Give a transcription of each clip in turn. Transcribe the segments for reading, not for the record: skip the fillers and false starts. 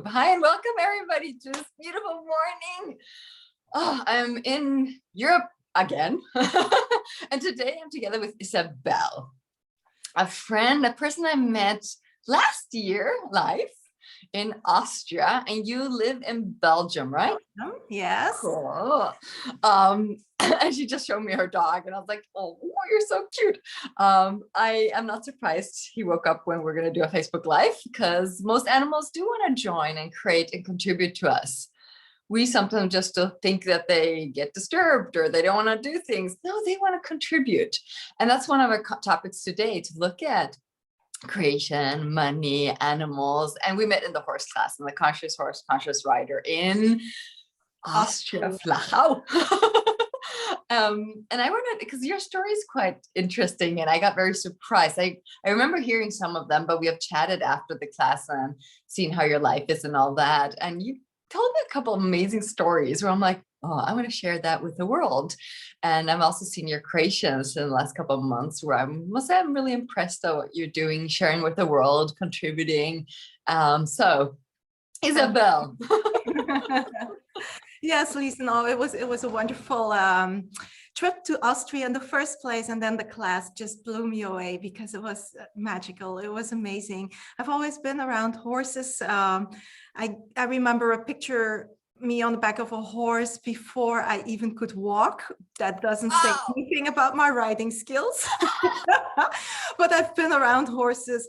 Hi and welcome everybody to this beautiful morning. Oh, I'm in Europe again. And today I'm together with Isabelle, a friend, a person I met last year live in Austria, and you live in Belgium, right? Yes. Cool. And she just showed me her dog and I was like, oh, you're so cute. I am not surprised he woke up when we're going to do a Facebook Live, because most animals do want to join and create and contribute to us. We sometimes just think that they get disturbed or they don't want to do things. No, they want to contribute. And that's one of our topics today, to look at creation, money, animals. And we met in the horse class, in the Conscious Horse, Conscious Rider in Austria, Flachau. And I wanted, because your story is quite interesting and I got very surprised. I remember hearing some of them, but we have chatted after the class and seen how your life is and all that. And you told me a couple of amazing stories where I'm like, oh, I want to share that with the world. And I've also seen your creations in the last couple of months where I'm really impressed at what you're doing, sharing with the world, contributing. So Isabelle. Yes, Lisa, no, it was a wonderful trip to Austria in the first place, and then the class just blew me away because it was magical. It was amazing. I've always been around horses. I remember a picture me on the back of a horse before I even could walk. That doesn't say anything about my riding skills, but I've been around horses,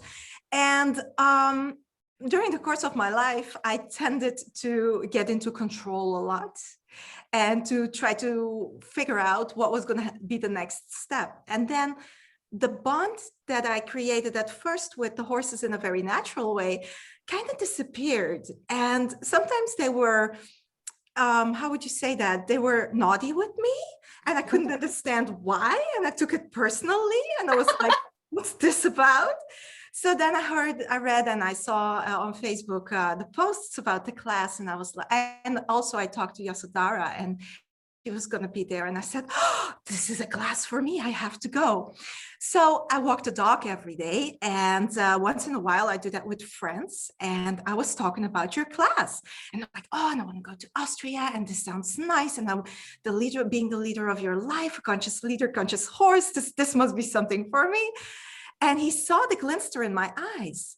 and during the course of my life, I tended to get into control a lot and to try to figure out what was going to be the next step. And then the bond that I created at first with the horses in a very natural way kind of disappeared. And sometimes they were, how would you say that? They were naughty with me and I couldn't understand why. And I took it personally and I was like, what's this about? So then I read and I saw on Facebook the posts about the class, and I was like, and also I talked to Yasudara and she was going to be there. And I said, oh, this is a class for me. I have to go. So I walk the dog every day. And once in a while, I do that with friends. And I was talking about your class. And I'm like, oh, and I want to go to Austria. And this sounds nice. And I'm the leader, being the leader of your life, conscious leader, conscious horse. This must be something for me. And he saw the glinster in my eyes,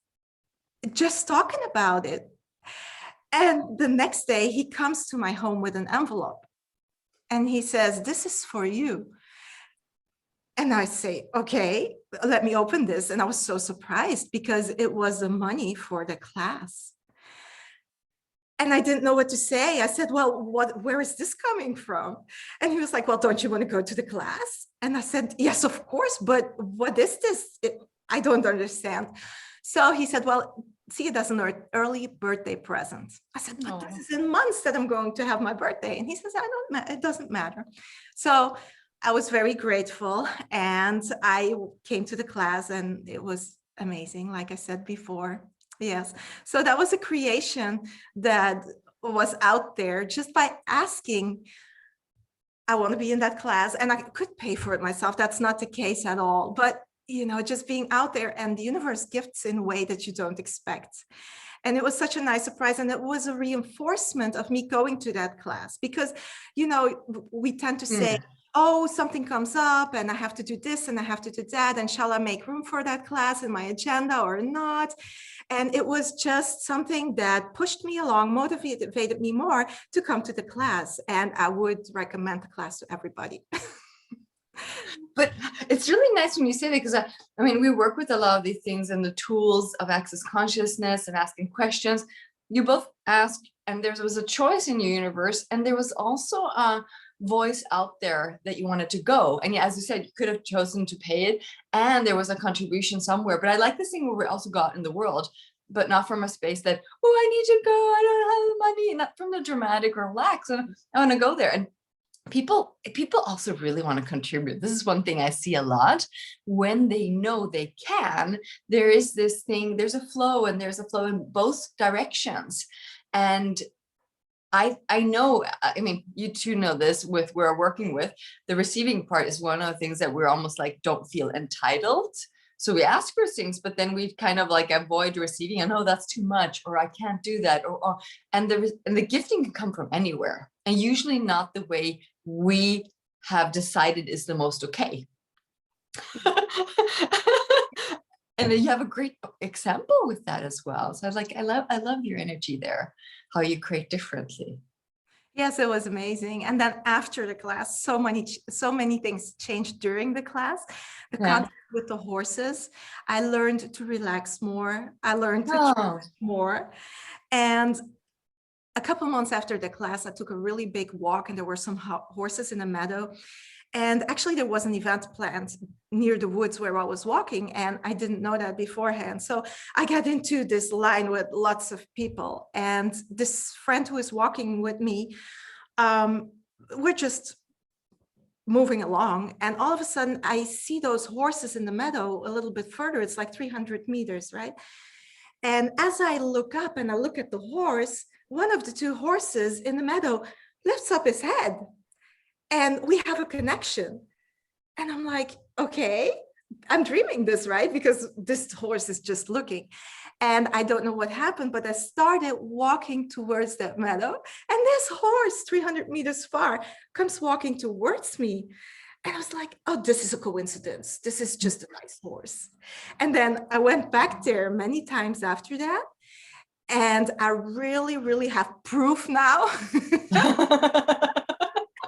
just talking about it. And the next day he comes to my home with an envelope and he says, this is for you. And I say, okay, let me open this. And I was so surprised because it was the money for the class. And I didn't know what to say. I said, well, where is this coming from? And he was like, well, don't you want to go to the class? And I said, yes, of course. But what is this? I don't understand. So he said, well, see it as an early birthday present. I said, but this is in months that I'm going to have my birthday. And he says, it doesn't matter. So I was very grateful. And I came to the class and it was amazing. Like I said before. Yes. So that was a creation that was out there just by asking, I want to be in that class, and I could pay for it myself. That's not the case at all. But, just being out there, and the universe gifts in a way that you don't expect. And it was such a nice surprise. And it was a reinforcement of me going to that class because, we tend to say, oh, something comes up and I have to do this and I have to do that. And shall I make room for that class in my agenda or not? And it was just something that pushed me along, motivated me more to come to the class. And I would recommend the class to everybody. But it's really nice when you say that, because I mean, we work with a lot of these things and the tools of access consciousness and asking questions. You both asked, and there was a choice in your universe, and there was also a voice out there that you wanted to go. And as you said, you could have chosen to pay it, and there was a contribution somewhere. But I like this thing where we also got in the world, but not from a space that, oh, I need to go, I don't have the money, not from the dramatic or relax. I want to go there. And people also really want to contribute. This is one thing I see a lot. When they know they can, there is this thing, there's a flow, and there's a flow in both directions. And I know, I mean, you two know this with where we're working with, the receiving part is one of the things that we're almost like, don't feel entitled So we ask for things, but then we kind of like avoid receiving, and oh, that's too much, or I can't do that, or and the gifting can come from anywhere, and usually not the way we have decided is the most okay. And then you have a great example with that as well. So I love your energy there, how you create differently. Yes, it was amazing. And then after the class, so many things changed during the class. The Yeah. contact with the horses, I learned to relax more. I learned to Oh, trust more. And a couple months after the class, I took a really big walk, and there were some horses in the meadow. And actually, there was an event planned near the woods where I was walking, and I didn't know that beforehand. So I got into this line with lots of people, and this friend who is walking with me, we're just moving along, and all of a sudden I see those horses in the meadow a little bit further. It's like 300 meters, right? And as I look up and I look at the horse, one of the two horses in the meadow lifts up his head, and we have a connection. And I'm like, okay, I'm dreaming this, right? Because this horse is just looking. And I don't know what happened, but I started walking towards that meadow. And this horse, 300 meters far, comes walking towards me. And I was like, oh, this is a coincidence. This is just a nice horse. And then I went back there many times after that. And I really, really have proof now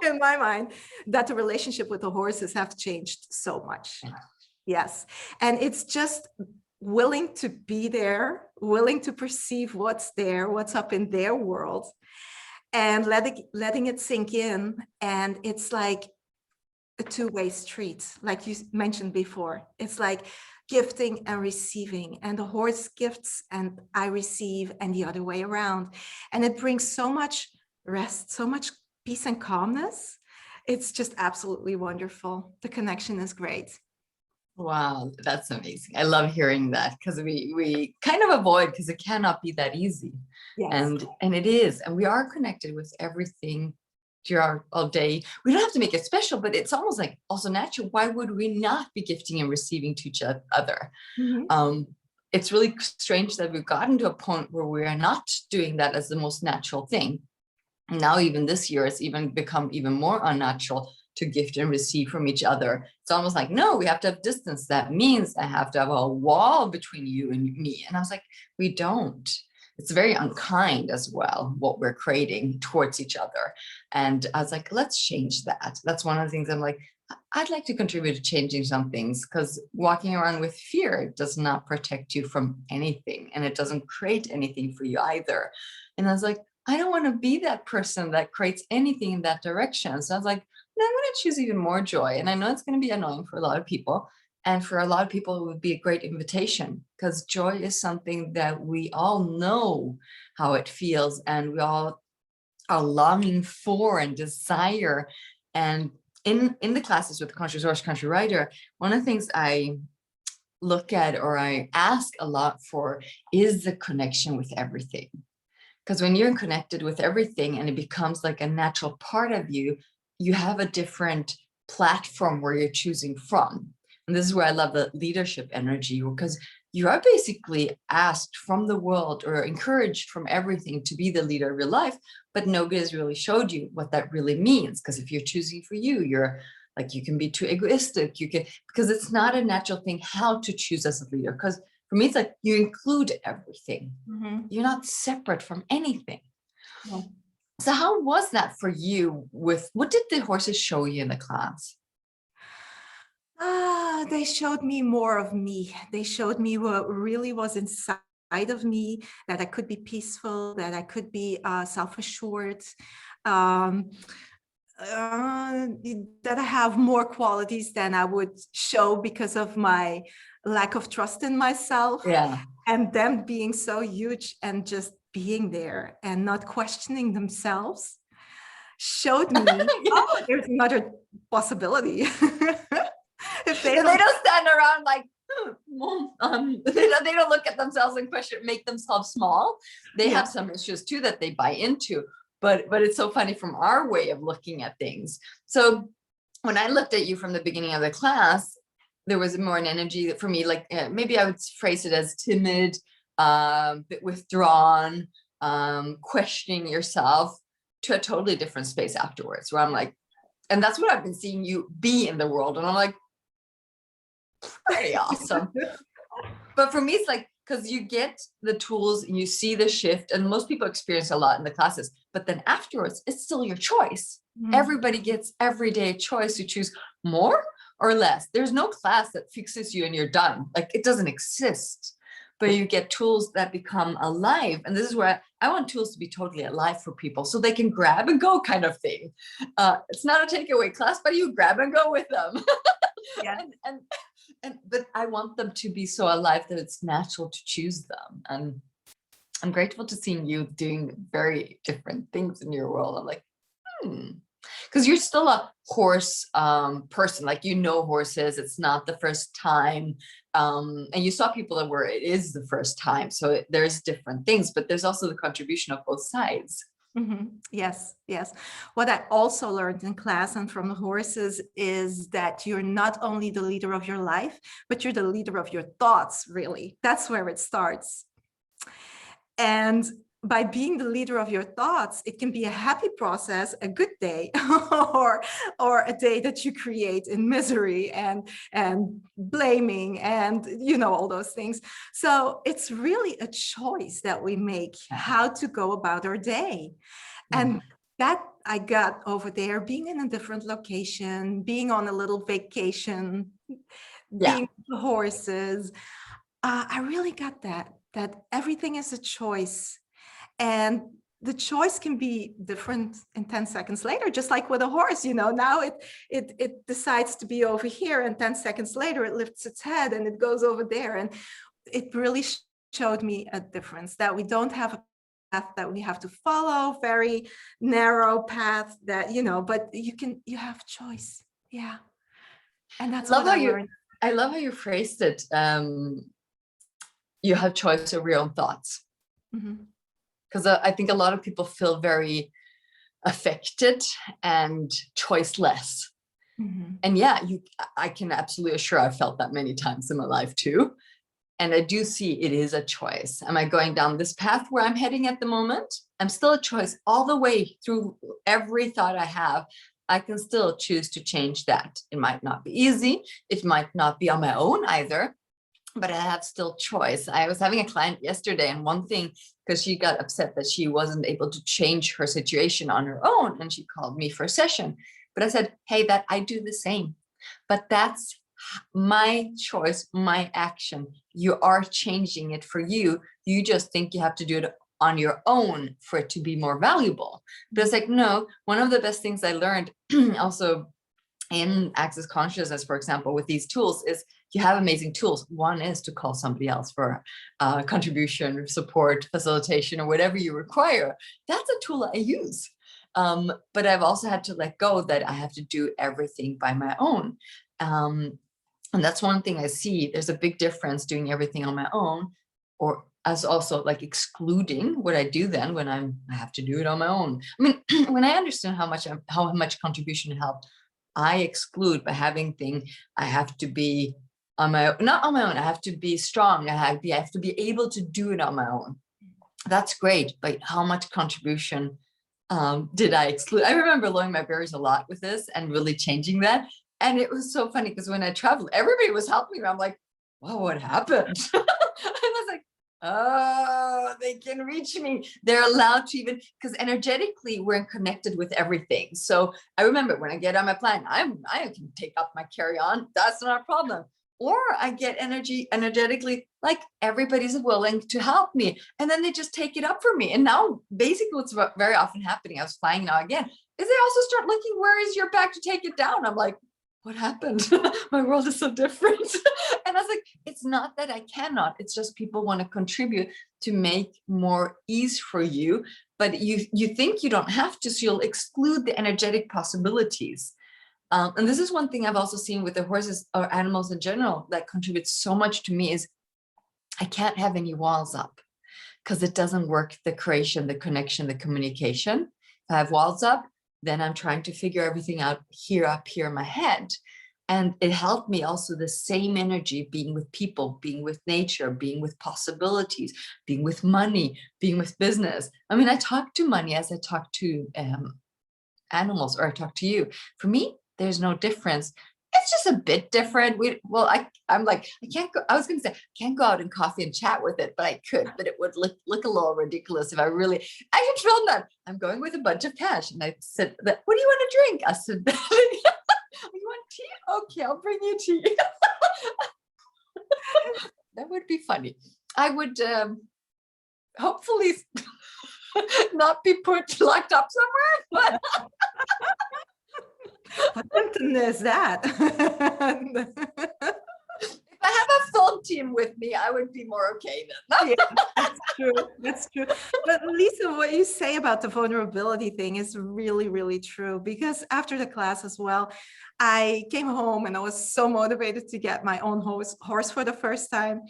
in my mind that the relationship with the horses have changed so much. Yes. And it's just willing to be there, willing to perceive what's there, what's up in their world, and letting it sink in. And it's like a two-way street, like you mentioned before. It's like gifting and receiving, and the horse gifts and I receive, and the other way around. And it brings so much rest, so much peace and calmness. It's just absolutely wonderful. The connection is great. wow, that's amazing. I love hearing that, because we kind of avoid, because it cannot be that easy. Yes. And it is, and we are connected with everything throughout all day. We don't have to make it special, but it's almost like also natural. Why would we not be gifting and receiving to each other? Mm-hmm. It's really strange that we've gotten to a point where we are not doing that as the most natural thing. And now even this year, it's even become even more unnatural to gift and receive from each other. It's almost like, no, we have to have distance. That means I have to have a wall between you and me. And I was like, we don't. It's very unkind as well, what we're creating towards each other. And I was like, let's change that. That's one of the things I'm like, I'd like to contribute to changing some things, because walking around with fear does not protect you from anything, and it doesn't create anything for you either. And I was like, I don't want to be that person that creates anything in that direction. So I was like, no, I'm going to choose even more joy. And I know it's going to be annoying for a lot of people. And for a lot of people, it would be a great invitation, because joy is something that we all know how it feels, and we all are longing for and desire. And in the classes with the Conscious Horse Country Rider, one of the things I look at, or I ask a lot for, is the connection with everything. Because when you're connected with everything and it becomes like a natural part of you, you have a different platform where you're choosing from. And this is where I love the leadership energy, because you are basically asked from the world, or encouraged from everything, to be the leader of your life, but nobody has really showed you what that really means. Because if you're choosing for you, you're like, you can be too egoistic, you can, because it's not a natural thing how to choose as a leader. Because for me, it's like you include everything. Mm-hmm. You're not separate from anything. Yeah. So how was that for you? With what did the horses show you in the class? They showed me more of me. They showed me what really was inside of me, that I could be peaceful, that I could be self-assured, um, that I have more qualities than I would show because of my lack of trust in myself. Yeah. And them being so huge and just being there and not questioning themselves showed me, oh, there's another possibility. If they They don't, don't stand around like, they don't look at themselves and question, make themselves small. They yeah. have some issues too that they buy into, but it's so funny from our way of looking at things. So when I looked at you from the beginning of the class, there was more an energy that for me, like maybe I would phrase it as timid, bit withdrawn, questioning yourself, to a totally different space afterwards, where I'm like, and that's what I've been seeing you be in the world. And I'm like, pretty awesome. But for me, it's like, because you get the tools and you see the shift, and most people experience a lot in the classes, but then afterwards, it's still your choice. Everybody gets everyday choice to choose more or less. There's no class that fixes you and you're done. Like, it doesn't exist. But you get tools that become alive. And this is where I want tools to be totally alive for people, so they can grab and go kind of thing. It's not a takeaway class, but you grab and go with them. Yeah. But I want them to be so alive that it's natural to choose them. And I'm grateful to seeing you doing very different things in your world. I'm like, because you're still a horse person, like, you know, horses, it's not the first time. And you saw people that were, it is the first time. So there's different things, but there's also the contribution of both sides. Yes, yes. What I also learned in class and from the horses is that you're not only the leader of your life, but you're the leader of your thoughts, really. That's where it starts. And by being the leader of your thoughts, it can be a happy process, a good day, or a day that you create in misery and blaming and, you know, all those things. So it's really a choice that we make how to go about our day. And that I got over there, being in a different location, being on a little vacation, being with the horses. I really got that everything is a choice. And the choice can be different in 10 seconds later, just like with a horse, you know, now it decides to be over here, and 10 seconds later it lifts its head and it goes over there. And it really showed me a difference, that we don't have a path that we have to follow, very narrow path that, you know, but you have choice. Yeah. And that's what I learned. I love how you phrased it. You have choice over your own thoughts. Because I think a lot of people feel very affected and choiceless. And yeah, I can absolutely assure I've felt that many times in my life too. And I do see it is a choice. Am I going down this path where I'm heading at the moment? I'm still a choice all the way through every thought I have. I can still choose to change that. It might not be easy. It might not be on my own either, but I have still choice. I was having a client yesterday, and one thing, because she got upset that she wasn't able to change her situation on her own, and she called me for a session. But I said, hey, that I do the same, but that's my choice, my action. You are changing it for you. You just think you have to do it on your own for it to be more valuable. But it's like, no, one of the best things I learned also in Access Consciousness, for example, with these tools, is you have amazing tools. One is to call somebody else for contribution, support, facilitation, or whatever you require. That's a tool I use. But I've also had to let go that I have to do everything by my own. And that's one thing I see. There's a big difference doing everything on my own, or as also like excluding what I do then when I have to do it on my own. I mean, when I understand how much contribution and help I exclude by having I have to be on my own, not on my own. I have to be strong. I have to be able to do it on my own. That's great. But how much contribution did I exclude? I remember lowering my barriers a lot with this and really changing that. And it was so funny because when I traveled, everybody was helping me. I'm like, whoa, what happened? And I was like, oh, they can reach me. They're allowed to, even because energetically we're connected with everything. So I remember when I get on my plane, I can take up my carry-on. That's not a problem. Or I get energetically, like everybody's willing to help me. And then they just take it up for me. And now basically what's very often happening, I was flying now again, is they also start looking, where is your bag to take it down? I'm like, what happened? My world is so different. And I was like, it's not that I cannot, it's just people want to contribute to make more ease for you, but you think you don't have to, so you'll exclude the energetic possibilities. And this is one thing I've also seen with the horses or animals in general that contributes so much to me, is I can't have any walls up because it doesn't work, the creation, the connection, the communication. If I have walls up, then I'm trying to figure everything out here, up here in my head. And it helped me also the same energy, being with people, being with nature, being with possibilities, being with money, being with business. I mean, I talk to money as I talk to animals, or I talk to you. For me, there's no difference. It's just a bit different. I'm like, I can't go, I was going to say, I can't go out in coffee and chat with it, but I could, but it would look a little ridiculous if I should film that. I'm going with a bunch of cash. And I said, what do you want to drink? I said, you want tea? Okay, I'll bring you tea. That would be funny. I would hopefully not be locked up somewhere, but What symptom is that? if I have a film team with me, I would be more okay then. Yeah, that's true. That's true. But Lisa, what you say about the vulnerability thing is really, really true. Because after the class as well, I came home and I was so motivated to get my own horse for the first time.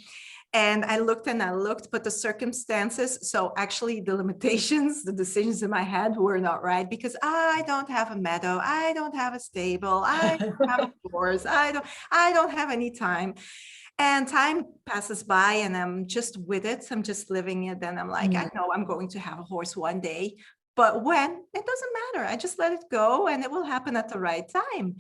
And I looked and I looked, but the circumstances, so actually the limitations, the decisions in my head were not right, because I don't have a meadow, I don't have a stable, I don't have a horse, I don't have any time. And time passes by and I'm just with it. I'm just living it. And I'm like, I know I'm going to have a horse one day, but when, it doesn't matter. I just let it go and it will happen at the right time.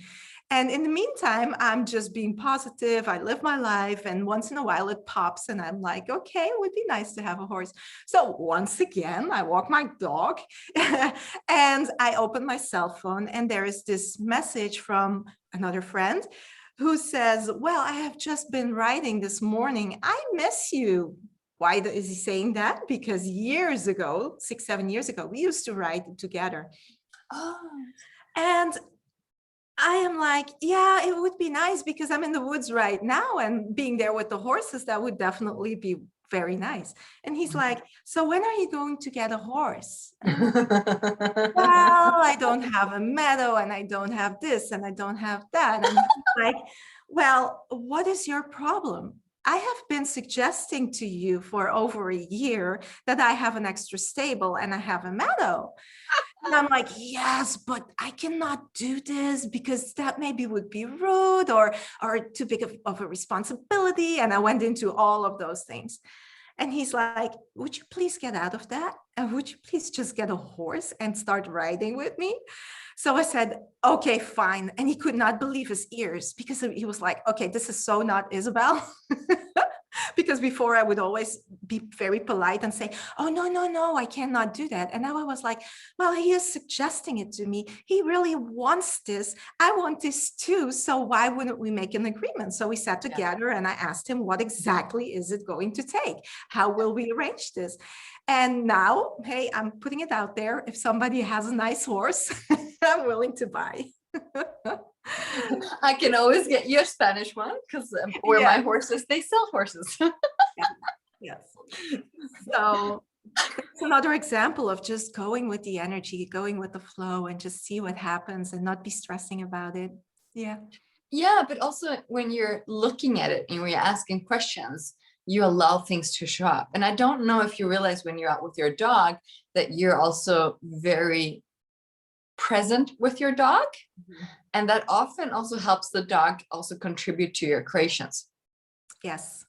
And in the meantime, I'm just being positive. I live my life, and once in a while it pops and I'm like, okay, it would be nice to have a horse. So once again, I walk my dog and I open my cell phone and there is this message from another friend who says, well, I have just been writing this morning. I miss you. Why is he saying that? Because years ago, 6, 7 years ago, we used to write together. Oh. And I am like, yeah, it would be nice because I'm in the woods right now and being there with the horses, that would definitely be very nice. And he's like, so when are you going to get a horse? Well, I don't have a meadow and I don't have this and I don't have that. And he's like, well, what is your problem? I have been suggesting to you for over a year that I have an extra stable and I have a meadow. And I'm like, yes, but I cannot do this because that maybe would be rude or too big of a responsibility. And I went into all of those things. And he's like, would you please get out of that? And would you please just get a horse and start riding with me? So I said, okay, fine. And he could not believe his ears because he was like, okay, this is so not Isabelle. Because before I would always be very polite and say, oh, no, I cannot do that. And now I was like, well, he is suggesting it to me. He really wants this. I want this too. So why wouldn't we make an agreement? So we sat together and I asked him, what exactly is it going to take? How will we arrange this? And now, hey, I'm putting it out there. If somebody has a nice horse, I'm willing to buy. I can always get you a Spanish one because where my horses, they sell horses. Yes. So that's another example of just going with the energy, going with the flow and just see what happens and not be stressing about it. Yeah. Yeah, but also when you're looking at it and when you're asking questions, you allow things to show up. And I don't know if you realize when you're out with your dog that you're also very present with your dog. Mm-hmm. And that often also helps the dog also contribute to your creations. Yes.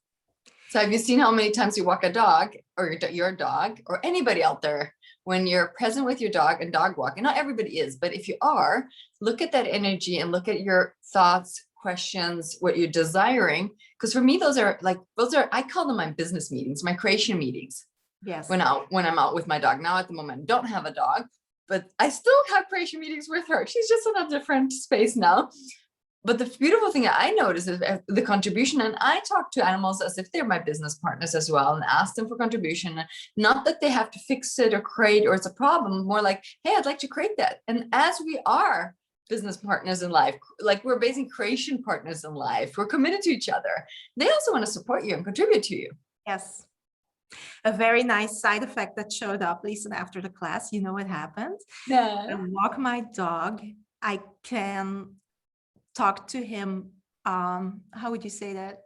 So have you seen how many times you walk a dog or your dog or anybody out there when you're present with your dog and dog walking? Not everybody is, but if you are, look at that energy and look at your thoughts, questions, what you're desiring. Because for me, those are, I call them my business meetings, my creation meetings. Yes. When I'm out with my dog. Now at the moment, I don't have a dog, but I still have creation meetings with her. She's just in a different space now. But the beautiful thing I notice is the contribution, and I talk to animals as if they're my business partners as well and ask them for contribution. Not that they have to fix it or create or it's a problem, more like, hey, I'd like to create that. And as we are business partners in life, like we're basically creation partners in life, we're committed to each other. They also want to support you and contribute to you. Yes. A very nice side effect that showed up, Lisa, after the class, you know what happens? Yeah. I walk my dog. I can talk to him, how would you say that?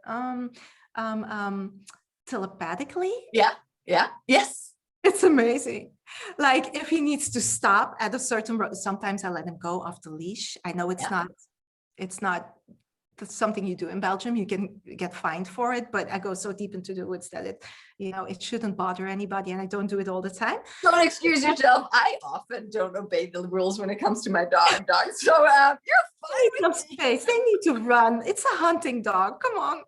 Telepathically? Yeah. Yes. It's amazing. Like if he needs to stop at a certain road, sometimes I let him go off the leash. I know it's not that's something you do in Belgium. You can get fined for it, but I go so deep into the woods that it shouldn't bother anybody, and I don't do it all the time. Don't excuse yourself. I often don't obey the rules when it comes to my dog. So you're fine with Some space. They need to run. It's a hunting dog. Come on.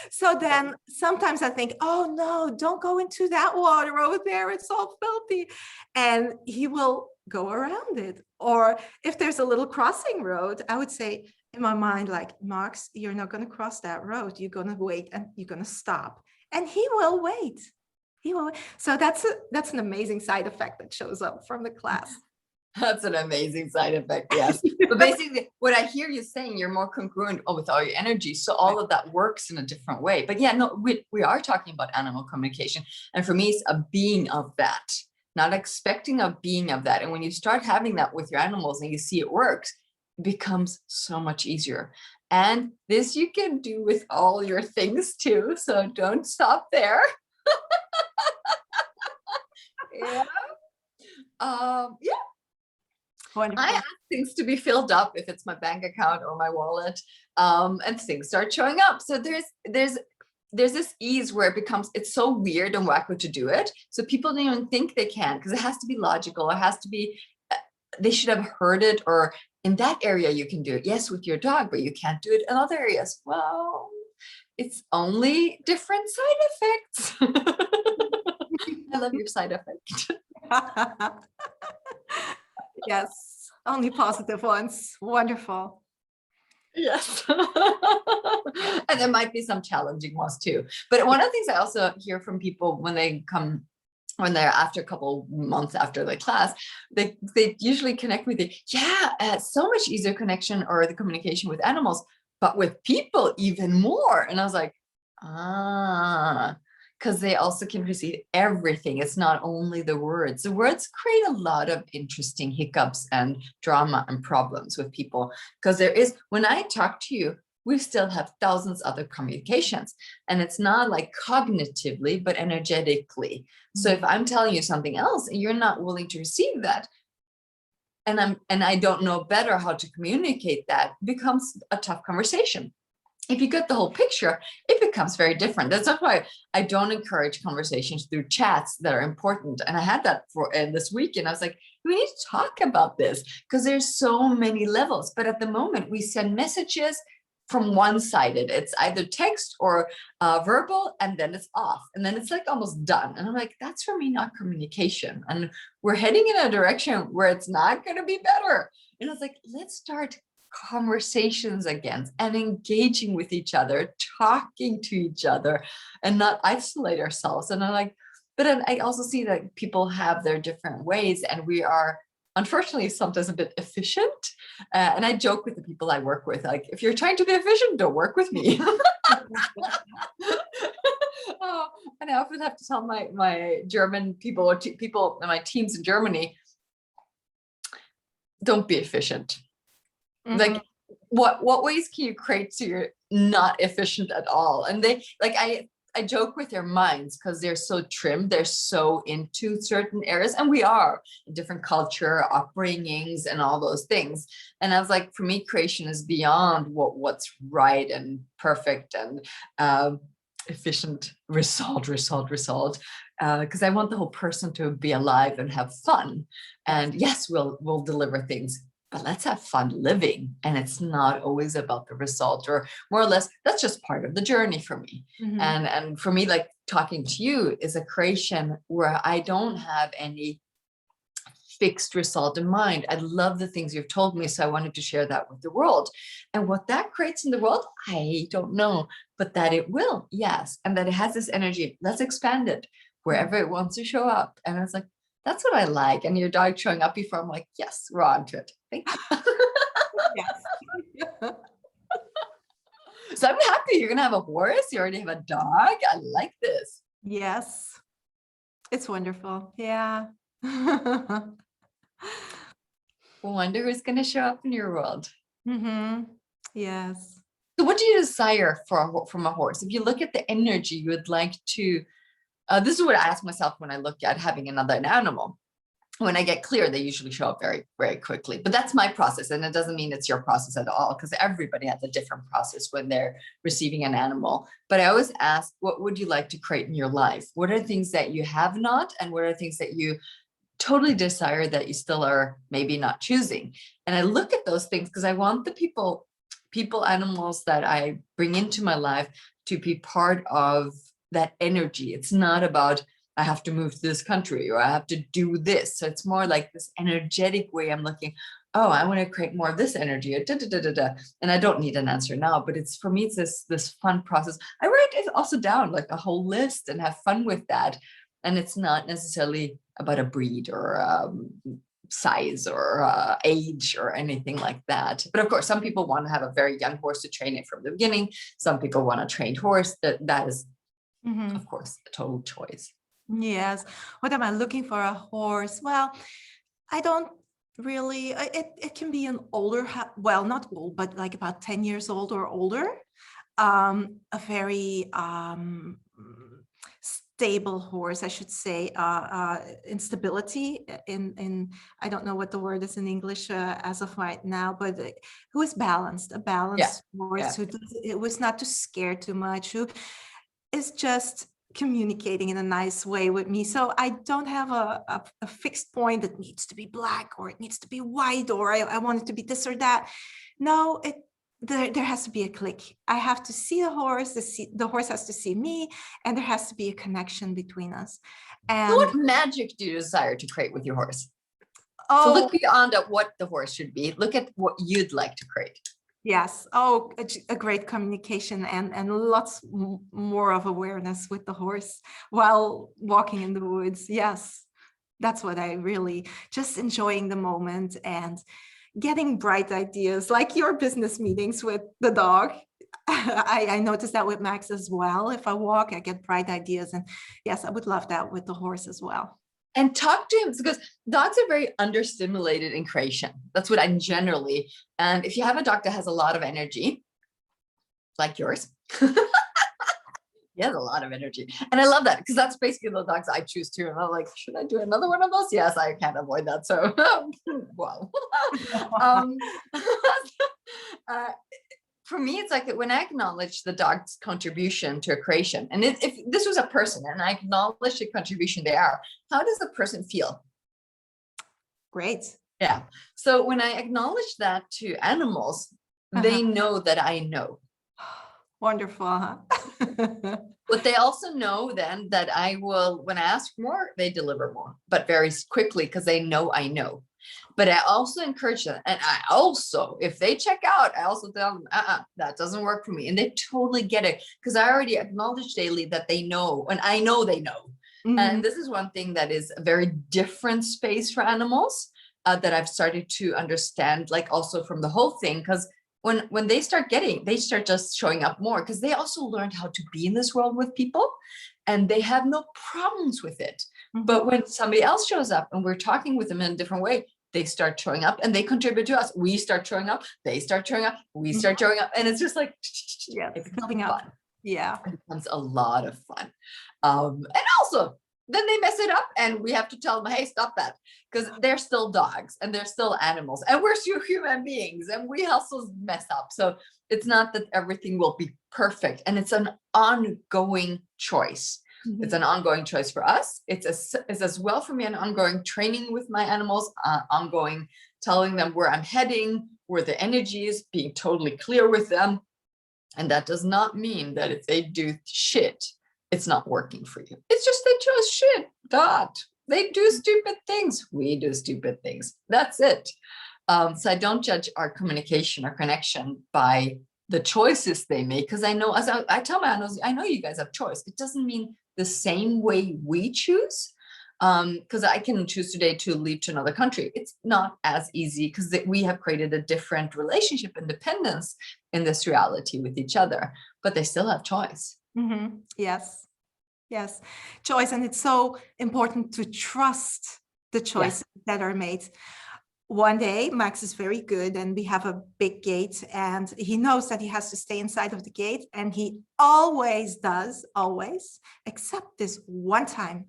So then sometimes I think, oh no, don't go into that water over there. It's all filthy. And he will go around it. Or if there's a little crossing road, I would say in my mind, like, Max, you're not going to cross that road. You're going to wait and you're going to stop. And he will wait. He will. So that's an amazing side effect that shows up from the class. That's an amazing side effect, yes. But basically, what I hear you saying, you're more congruent with all your energy. So all of that works in a different way. But yeah, no, we are talking about animal communication. And for me, it's a being of that, not expecting a being of that. And when you start having that with your animals and you see it works, it becomes so much easier. And this you can do with all your things too. So don't stop there. Yeah. Yeah. Wonderful. I ask things to be filled up if it's my bank account or my wallet, and things start showing up. So there's this ease where it's so weird and wacko to do it. So people don't even think they can, because it has to be logical. It has to be, they should have heard it, or in that area you can do it. Yes, with your dog, but you can't do it in other areas. Well, it's only different side effects. I love your side effect. Yes, only positive ones. Wonderful. Yes. And there might be some challenging ones too. But one of the things I also hear from people when they're after a couple months after the class, they usually connect with it. Yeah, so much easier connection or the communication with animals, but with people even more. And I was like, because they also can receive everything. It's not only the words. The words create a lot of interesting hiccups and drama and problems with people. Because when I talk to you, we still have thousands of other communications. And it's not like cognitively, but energetically. So if I'm telling you something else and you're not willing to receive that, and I don't know better how to communicate that, it becomes a tough conversation. If you get the whole picture, it becomes very different. That's why I don't encourage conversations through chats that are important. And I had that for this week, and I was like, we need to talk about this because there's so many levels. But at the moment, we send messages from one-sided. It's either text or verbal, and then it's off. And then it's like almost done. And I'm like, that's for me not communication. And we're heading in a direction where it's not going to be better. And I was like, let's start conversations again and engaging with each other, talking to each other, and not isolate ourselves. And I'm like, but then I also see that people have their different ways, and we are unfortunately sometimes a bit efficient. And I joke with the people I work with, like, if you're trying to be efficient, don't work with me. Oh, and I often have to tell my German people or people in my teams in Germany, don't be efficient. Mm-hmm. Like, what ways can you create so you're not efficient at all? And they like, I joke with their minds because they're so trimmed, they're so into certain areas, and we are in different culture, upbringings, and all those things. And I was like, for me, creation is beyond what's right and perfect and efficient result, because I want the whole person to be alive and have fun. And yes, we'll deliver things, but let's have fun living. And it's not always about the result, or more or less, that's just part of the journey for me. Mm-hmm. And for me, like talking to you is a creation where I don't have any fixed result in mind. I love the things you've told me, so I wanted to share that with the world. And what that creates in the world, I don't know, but that it will, yes. And that it has this energy. Let's expand it wherever it wants to show up. And I was like, that's what I like. And your dog showing up before, I'm like, yes, we're on to it. Thank you. Yes. So I'm happy you're going to have a horse. You already have a dog. I like this. Yes. It's wonderful. Yeah. Wonder who's going to show up in your world. Mm-hmm. Yes. So what do you desire from a horse? If you look at the energy you would like to, this is what I ask myself when I look at having another animal. when I get clear, they usually show up very, very quickly. But that's my process. And it doesn't mean it's your process at all, because everybody has a different process when they're receiving an animal. But I always ask, what would you like to create in your life? What are things that you have not? And what are things that you totally desire that you still are maybe not choosing? And I look at those things because I want the people, animals that I bring into my life to be part of that energy. It's not about, I have to move to this country or I have to do this. So it's more like this energetic way I'm looking, oh, I want to create more of this energy. And I don't need an answer now, but it's, for me, it's this fun process. I write it also down, like a whole list, and have fun with that. And it's not necessarily about a breed or size or age or anything like that. But of course, some people want to have a very young horse to train it from the beginning. Some people want a trained horse. That is, of course, a total choice. Yes. What am I looking for a horse? Well, I don't really, it can be an older, well, not old, but like about 10 years old or older. A very stable horse, I should say, instability in, I don't know what the word is in English as of right now, but who is balanced, a balanced horse, who it was not too scared too much, who is just communicating in a nice way with me. So I don't have a fixed point that needs to be black or it needs to be white or I want it to be this or that. No, there has to be a click. I have to see the horse, the horse has to see me, and there has to be a connection between us. And so what magic do you desire to create with your horse? Oh, so look beyond at what the horse should be. Look at what you'd like to create. Yes. Oh, a great communication and lots more of awareness with the horse while walking in the woods. Yes, that's what I really, just enjoying the moment and getting bright ideas, like your business meetings with the dog. I noticed that with Max as well. If I walk, I get bright ideas. And yes, I would love that with the horse as well. And talk to him, because dogs are very understimulated in creation. That's what I generally, and if you have a dog that has a lot of energy, like yours, he has a lot of energy. And I love that, because that's basically the dogs I choose too. And I'm like, should I do another one of those? Yes, I can't avoid that. So, wow. For me, it's like when I acknowledge the dog's contribution to a creation, and if this was a person and I acknowledge the contribution they are, how does the person feel? Great. Yeah. So when I acknowledge that to animals, they know that I know. Wonderful. Huh? But they also know then that I will, when I ask more, they deliver more, but very quickly, because they know I know. But I also encourage them. And I also, if they check out, I also tell them, that doesn't work for me. And they totally get it, because I already acknowledge daily that they know, and I know they know. And this is one thing that is a very different space for animals that I've started to understand, like also from the whole thing, because when they start just showing up more, because they also learned how to be in this world with people, and they have no problems with it. But when somebody else shows up and we're talking with them in a different way, they start showing up and they contribute to us. We start showing up, they start showing up, we start showing up, and it's just like, it's building up. Yeah, it becomes a lot of fun. And also, then they mess it up and we have to tell them, hey, stop that, because they're still dogs and they're still animals and we're still human beings and we also mess up. So it's not that everything will be perfect, and it's an ongoing choice. It's an ongoing choice for us. It's as well for me an ongoing training with my animals, ongoing telling them where I'm heading, where the energy is, being totally clear with them. And that does not mean that if they do shit, it's not working for you. It's just they chose shit. They do stupid things. We do stupid things. That's it. So I don't judge our communication or connection by the choices they make, because I know, as I tell my animals, I know you guys have choice. It doesn't mean the same way we choose, because I can choose today to leave to another country. It's not as easy, because we have created a different relationship, independence in this reality with each other, but they still have choice. Yes, yes, choice. And it's so important to trust the choices that are made. One day, Max is very good and we have a big gate and he knows that he has to stay inside of the gate, and he always does, always, except this one time.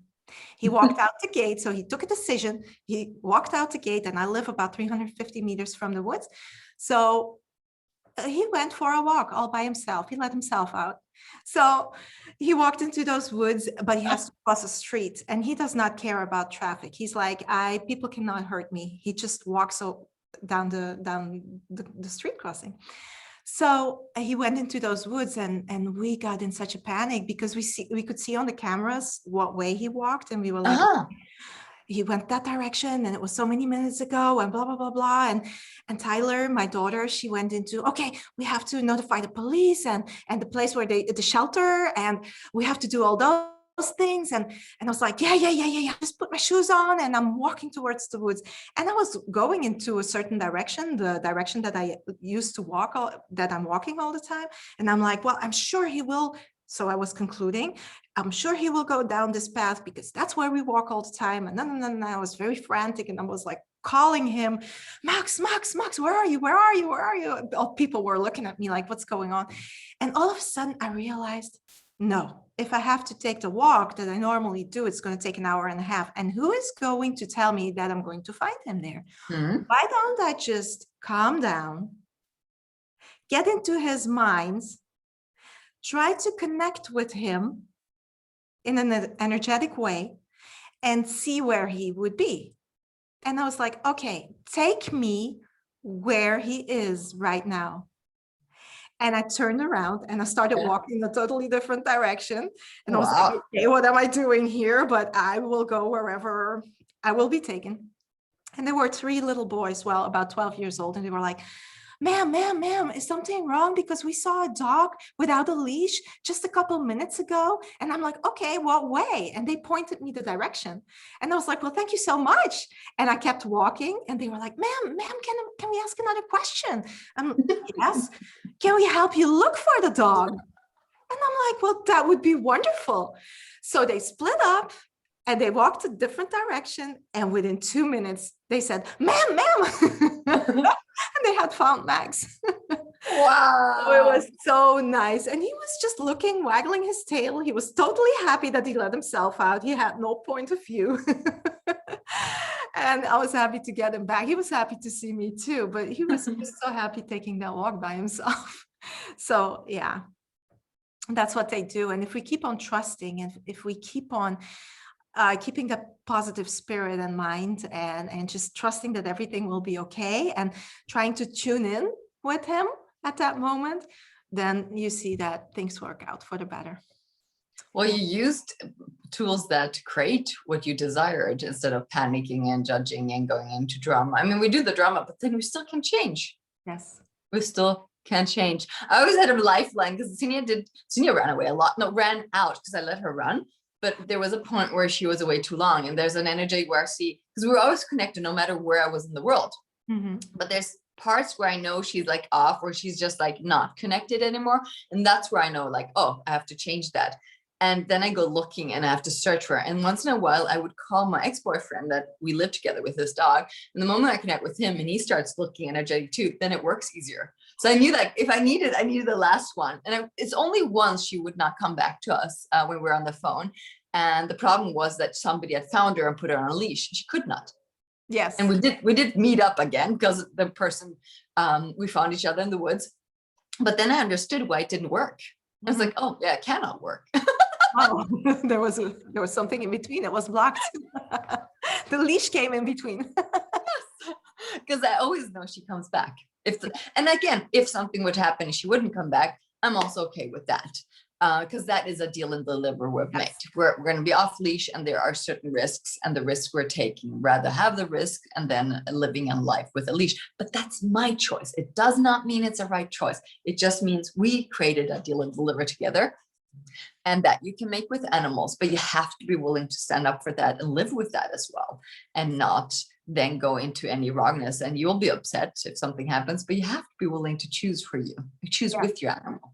He walked out the gate. So he took a decision. He walked out the gate, and I live about 350 meters from the woods. So he went for a walk all by himself. He let himself out. So he walked into those woods, but he has to cross a street, and he does not care about traffic. He's like, people cannot hurt me. He just walks down the street crossing. So he went into those woods, and we got in such a panic because we could see on the cameras what way he walked, and we were like, he went that direction, and it was so many minutes ago, and blah blah blah blah. And Tyler, my daughter, she went into, okay, we have to notify the police and the place where the shelter, and we have to do all those things. And I was like, yeah, just put my shoes on, and I'm walking towards the woods. And I was going into a certain direction, the direction that I used to walk, that I'm walking all the time. And I'm like, well, I'm sure he will. So I was concluding, I'm sure he will go down this path because that's where we walk all the time. And then I was very frantic, and I was like calling him, Max, where are you? Where are you? Where are you? All people were looking at me like, what's going on? And all of a sudden I realized, no, if I have to take the walk that I normally do, it's going to take an hour and a half. And who is going to tell me that I'm going to find him there? Why don't I just calm down, get into his mind, try to connect with him in an energetic way, and see where he would be. And I was like, okay, take me where he is right now. And I turned around and I started walking a totally different direction. And I was like, okay, what am I doing here? But I will go wherever I will be taken. And there were 3 little boys, well, about 12 years old. And they were like, ma'am, is something wrong? Because we saw a dog without a leash just a couple minutes ago. And I'm like, okay, what way? And they pointed me the direction. And I was like, well, thank you so much. And I kept walking, and they were like, ma'am, can we ask another question? Yes. Can we help you look for the dog? And I'm like, well, that would be wonderful. So they split up, and they walked a different direction. And within 2 minutes, they said, ma'am. And they had found Max. Wow. So it was so nice. And he was just looking, waggling his tail. He was totally happy that he let himself out. He had no point of view. And I was happy to get him back. He was happy to see me too, but he was just so happy taking that walk by himself. So yeah, that's what they do. And if we keep on trusting, and if we keep on keeping that positive spirit and mind, and just trusting that everything will be okay, and trying to tune in with him at that moment, then you see that things work out for the better. Well, you used tools that create what you desired instead of panicking and judging and going into drama. I mean, we do the drama, but then we still can change. Yes. We still can change. I always had a lifeline because Senia ran away a lot. No, ran out because I let her run. But there was a point where she was away too long. And there's an energy where I see, because we were always connected no matter where I was in the world. But there's parts where I know she's like off, or she's just like not connected anymore. And that's where I know, like, oh, I have to change that. And then I go looking and I have to search for her. And once in a while, I would call my ex-boyfriend that we live together with this dog. And the moment I connect with him and he starts looking energetic too, then it works easier. So I knew that if I needed the last one. And it's only once she would not come back to us when we were on the phone. And the problem was that somebody had found her and put her on a leash. She could not. Yes. And we did meet up again because the person, we found each other in the woods. But then I understood why it didn't work. I was like, oh yeah, it cannot work. Oh, there was something in between. It was blocked. The leash came in between. Yes, because I always know she comes back. And again, if something would happen and she wouldn't come back, I'm also okay with that. Because that is a deal and deliver we've made. We're going to be off leash, and there are certain risks, and the risks we're taking, rather have the risk and then living in life with a leash. But that's my choice. It does not mean it's a right choice. It just means we created a deal and deliver together, and that you can make with animals, but you have to be willing to stand up for that and live with that as well, and not then go into any wrongness. And you'll be upset if something happens, but you have to be willing to choose for you. You choose with your animal.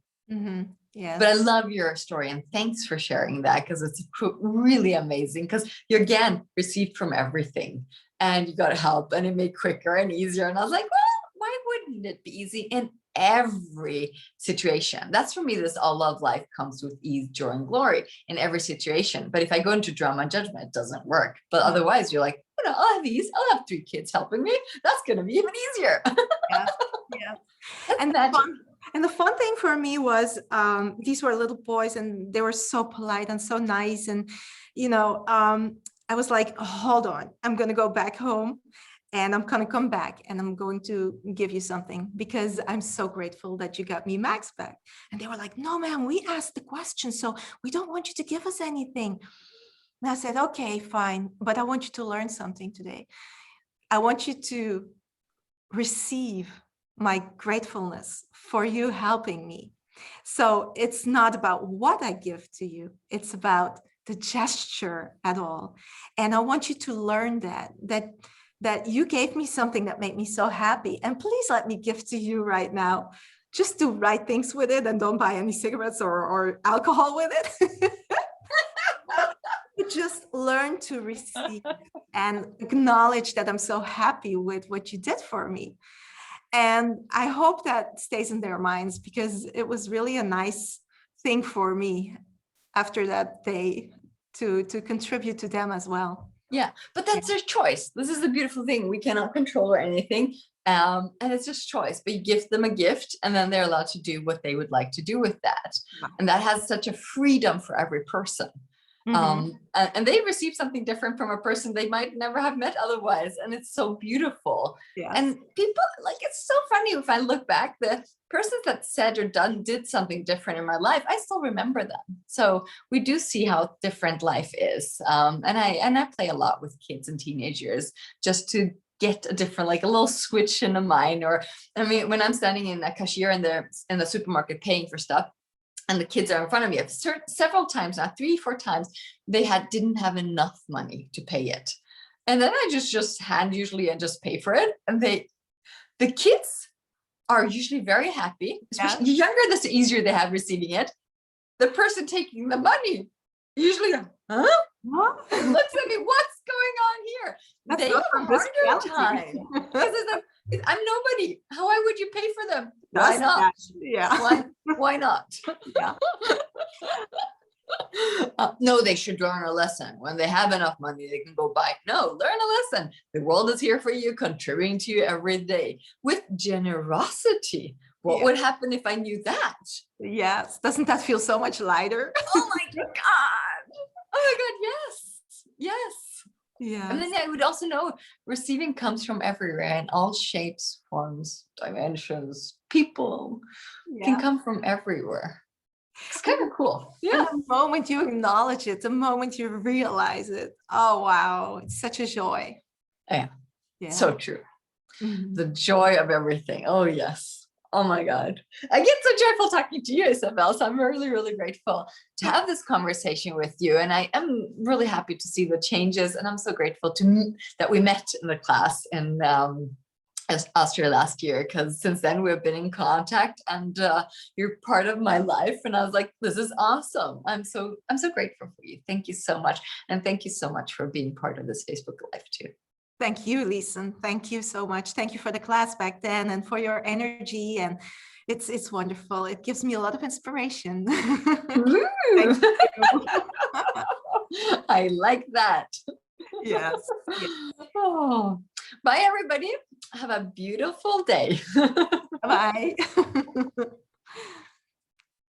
Yeah. But I love your story, and thanks for sharing that, because it's really amazing, because you again received from everything and you got help, and it made quicker and easier. And I was like, well, why wouldn't it be easy? And every situation. That's for me, this all love life comes with ease, joy, and glory in every situation. But if I go into drama and judgment, it doesn't work. But otherwise, you're like, you know, I'll have ease. I'll have 3 kids helping me. That's going to be even easier. Yeah. Yeah. That's And magic. the fun thing for me was these were little boys and they were so polite and so nice. And, you know, I was like, hold on, I'm going to go back home and I'm going to come back and I'm going to give you something because I'm so grateful that you got me Max back. And they were like, no, ma'am, we asked the question, so we don't want you to give us anything. And I said, okay, fine, but I want you to learn something today. I want you to receive my gratefulness for you helping me. So it's not about what I give to you, it's about the gesture at all. And I want you to learn that you gave me something that made me so happy. And please let me give to you right now. Just do right things with it and don't buy any cigarettes or alcohol with it. Just learn to receive and acknowledge that I'm so happy with what you did for me. And I hope that stays in their minds because it was really a nice thing for me after that day to contribute to them as well. Yeah, but that's their choice. This is the beautiful thing. We cannot control or anything. And it's just choice, but you give them a gift and then they're allowed to do what they would like to do with that. And that has such a freedom for every person. And they receive something different from a person they might never have met otherwise. And it's so beautiful. Yes. And people, like, it's so funny if I look back, the persons that said or did something different in my life, I still remember them. So we do see how different life is. And I play a lot with kids and teenagers just to get a different, like a little switch in the mind. Or, I mean, when I'm standing in a cashier in the supermarket paying for stuff, and the kids are in front of me, several times now, 3-4 times, they didn't have enough money to pay it. And then I just hand usually and just pay for it. And the kids are usually very happy, especially the younger, the easier they have receiving it. The person taking the money usually, huh? Looks at me, what's going on here? They have a harder time. Because it's like, I'm nobody. How would you pay for them? Why not? Yeah. Why not? Yeah. No, they should learn a lesson. When they have enough money, they can go buy. No, learn a lesson. The world is here for you, contributing to you every day with generosity. What would happen if I knew that? Yes. Doesn't that feel so much lighter? Oh my God. Oh my God. Yes. Yes. Yeah. And then I would also know receiving comes from everywhere in all shapes, forms, dimensions. People can come from everywhere. It's kind of cool. Yeah. And the moment you acknowledge it, the moment you realize it, oh, wow, it's such a joy. Yeah. So true. The joy of everything. Oh, yes. Oh my God. I get so joyful talking to you, Isabelle. So I'm really, really grateful to have this conversation with you. And I am really happy to see the changes. And I'm so grateful that we met in the class in Austria last year, because since then we've been in contact and you're part of my life. And I was like, this is awesome. I'm so grateful for you. Thank you so much. And thank you so much for being part of this Facebook Live too. Thank you, Lisa. Thank you so much. Thank you for the class back then and for your energy. And it's wonderful. It gives me a lot of inspiration. Thank you. I like that. Yes. Oh, bye, everybody. Have a beautiful day. Bye.